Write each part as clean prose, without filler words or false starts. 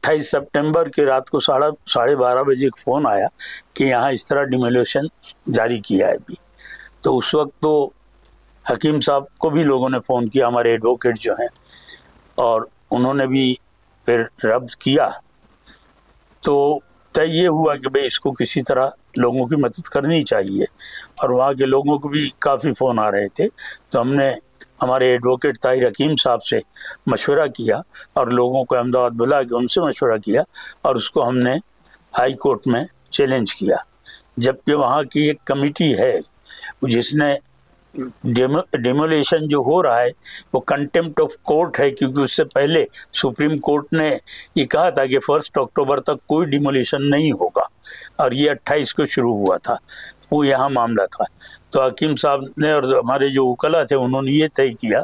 28 सितंबर की रात को 12:30 एक फ़ोन आया कि यहाँ इस तरह डिमोलिशन जारी किया है अभी। तो उस वक्त तो हकीम साहब को भी लोगों ने फ़ोन किया, हमारे एडवोकेट जो हैं, और उन्होंने भी फिर रब्त किया। तो तय ये हुआ कि भाई इसको किसी तरह लोगों की मदद करनी चाहिए, और वहाँ के लोगों को भी काफ़ी फ़ोन आ रहे थे। तो हमने हमारे एडवोकेट ताहिर हकीम साहब से मशवरा किया और लोगों को अहमदाबाद बुला के उनसे मशवरा किया, और उसको हमने हाई कोर्ट में चैलेंज किया। जबकि वहाँ की एक कमेटी है जिसने डेमोलेशन जो हो रहा है वो कंटेम्प्ट ऑफ कोर्ट है, क्योंकि उससे पहले सुप्रीम कोर्ट ने ये कहा था कि 1 अक्टूबर तक कोई डिमोलेशन नहीं होगा, और ये 28 को शुरू हुआ था, वो यहाँ मामला था। तो हकीम साहब ने और हमारे जो वकला थे उन्होंने ये तय किया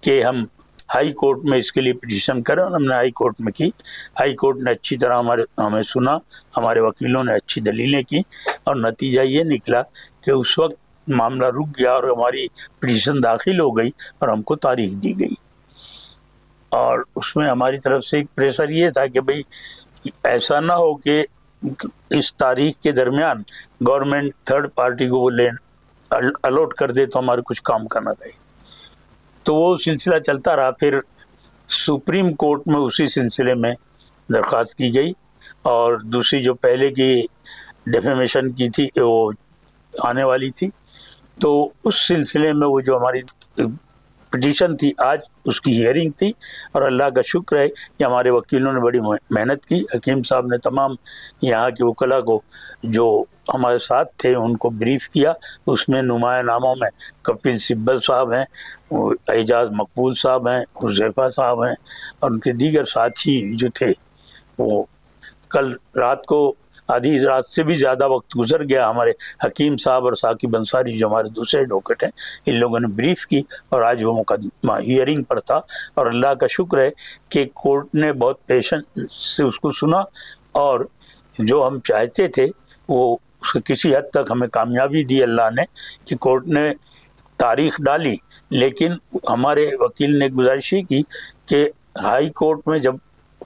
कि हम हाई कोर्ट में इसके लिए पिटीशन करें, और हमने हाई कोर्ट में की। हाई कोर्ट ने अच्छी तरह हमें सुना, हमारे वकीलों ने अच्छी दलीलें की, और नतीजा ये निकला कि उस वक्त मामला रुक गया और हमारी पिटीशन दाखिल हो गई और हमको तारीख दी गई। और उसमें हमारी तरफ से एक प्रेशर ये था कि भाई ऐसा ना हो कि इस तारीख के दरमियान गवर्नमेंट थर्ड पार्टी को वो लैंड अलॉट कर दे तो हमारे कुछ काम करना रहे। तो वो सिलसिला चलता रहा। फिर सुप्रीम कोर्ट में उसी सिलसिले में दरख्वास्त की गई, और दूसरी जो पहले की डिफेमेशन की थी वो आने वाली थी। तो उस सिलसिले में वो जो हमारी पिटीशन थी, आज उसकी हियरिंग थी, और अल्लाह का शुक्र है कि हमारे वकीलों ने बड़ी मेहनत की। हकीम साहब ने तमाम यहाँ के वकला को जो हमारे साथ थे उनको ब्रीफ किया। उसमें नुमाया नामों में कपिल सिब्बल साहब हैं, एजाज मकबूल साहब हैं, हुज़ैफा साहब हैं, और उनके दीगर साथी जो थे। वो कल रात को आधी रात से भी ज़्यादा वक्त गुजर गया। हमारे हकीम साहब और साकिब अंसारी जो हमारे दूसरे एडवोकेट हैं, इन लोगों ने ब्रीफ की, और आज वो मुकदमा हियरिंग पर था। और अल्लाह का शुक्र है कि कोर्ट ने बहुत पेशेंस से उसको सुना, और जो हम चाहते थे वो किसी हद तक हमें कामयाबी दी अल्लाह ने, कि कोर्ट ने तारीख डाली। लेकिन हमारे वकील ने गुजारिश की कि हाई कोर्ट में जब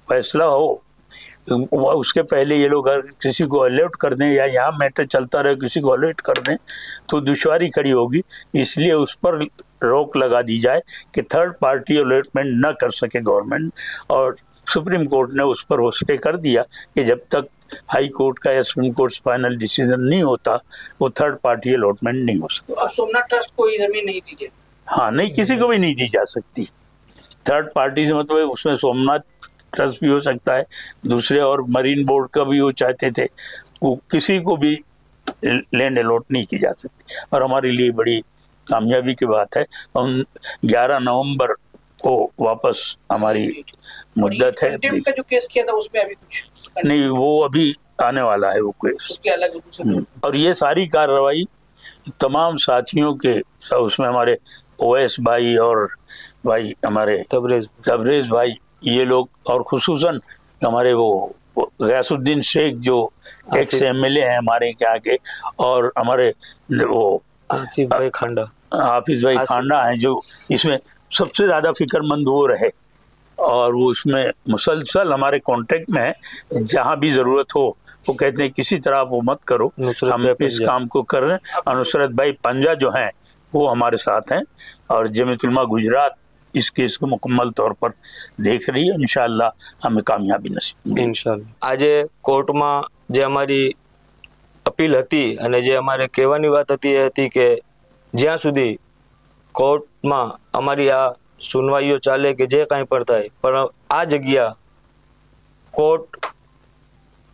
फैसला हो उसके पहले ये लोग किसी को अलर्ट कर दें, या यहाँ मैटर चलता रहे किसी को अलर्ट कर दें, तो दुश्वारी खड़ी होगी। इसलिए उस पर रोक लगा दी जाए कि थर्ड पार्टी अलर्टमेंट न कर सके गवर्नमेंट। और सुप्रीम कोर्ट ने उस पर वो स्टे कर दिया कि जब तक हाई कोर्ट का या सुप्रीम कोर्ट फाइनल डिसीजन नहीं होता वो थर्ड पार्टी अलॉटमेंट नहीं हो सकता। सोमनाथ ट्रस्ट को जमीन नहीं दी जाए? हाँ, नहीं, किसी को भी नहीं दी जा सकती। थर्ड पार्टी से मतलब उसमें सोमनाथ ट्रस्ट भी हो सकता है, दूसरे और मरीन बोर्ड का भी वो चाहते थे, वो किसी को भी लैंड अलॉट नहीं की जा सकती। और हमारे लिए बड़ी कामयाबी की बात है। हम 11 नवंबर को वापस हमारी मुद्दत है। का जो केस किया था उसमें अभी कुछ नहीं, वो अभी आने वाला है वो केस, उसके अलग। और ये सारी कार्रवाई तमाम साथियों के, उसमें हमारे ओएस भाई और भाई हमारे तबरेज भाई, ये लोग, और खुसूसन हमारे वो गयासुद्दीन शेख जो एक्स एमएलए हैं हमारे यहाँ के, और हमारे वो हाफिज भाई खांडा हैं, जो इसमें सबसे ज़्यादा फिक्रमंद वो रहे, और वो इसमें मुसलसल हमारे कांटेक्ट में है। जहाँ भी ज़रूरत हो वो कहते हैं किसी तरह आप वो मत करो, हम इस काम को कर रहे हैं। और नुसरत भाई पंजा जो हैं वो हमारे साथ हैं, और जमीयत उलमा गुजरात इस केस को मुकम्मल तौर पर देख रही है। इंशाअल्लाह हमें कामयाबी नसीब इंशाअल्लाह। आज कोर्ट में जे हमारी अपील हती अने जे हमारे कहेवानी वात हती ए हती के ज्यां सुधी कोर्ट में अमारी आ सुनवाईओ चाले के जे कांई पण थाय, पण आ जग्या कोर्ट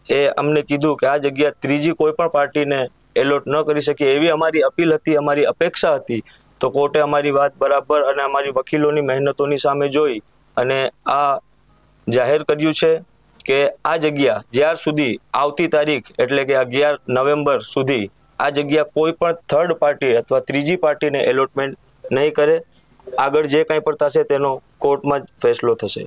ए अमने कीधुं के आ जग्या त्रीजी कोई पण पार्टी ने एलोट न करी शके एवी अमारी अपील हती, अमारी अपेक्षा हती। तो कोर्टे अमारी बात बराबर अने अमारी वकीलोनी मेहनतोनी सामे जोई अने आ जाहिर कर्युं छे के आ जग्या ज्यार सुधी आवती तारीख एटले के 11 नवेम्बर सुधी आ जग्या कोई पण थर्ड पार्टी अथवा त्रीजी पार्टी ने एलोटमेंट नहीं करे। आगळ जे कांई पण थशे तेनो कोर्टमां ज फैसलो थशे।